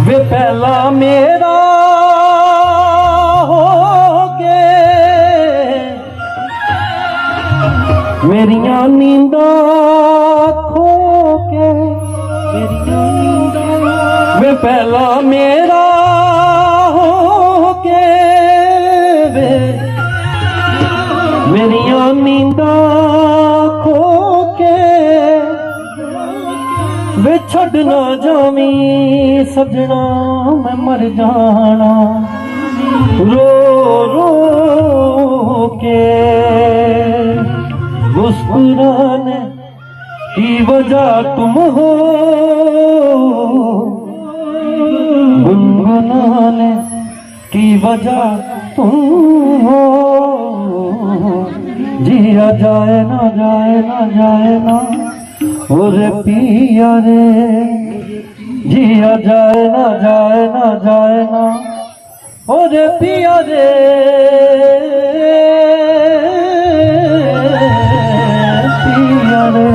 वे पहला मेरा हो के मेरिया नींदा खो के वे पहला मेरा हो के वे मेरिया नींदा खो के वे छड़ ना जावी सजना मैं मर जाना रो रो के मुस्कुराने की वजह तुम हो गुनगुनाने की वजह तुम हो जिया जाए ना जाए ना जाए ना ओरे पिया रे जिया जाए ना जाए ना जाए ना ओरे पिया रे पिया रे।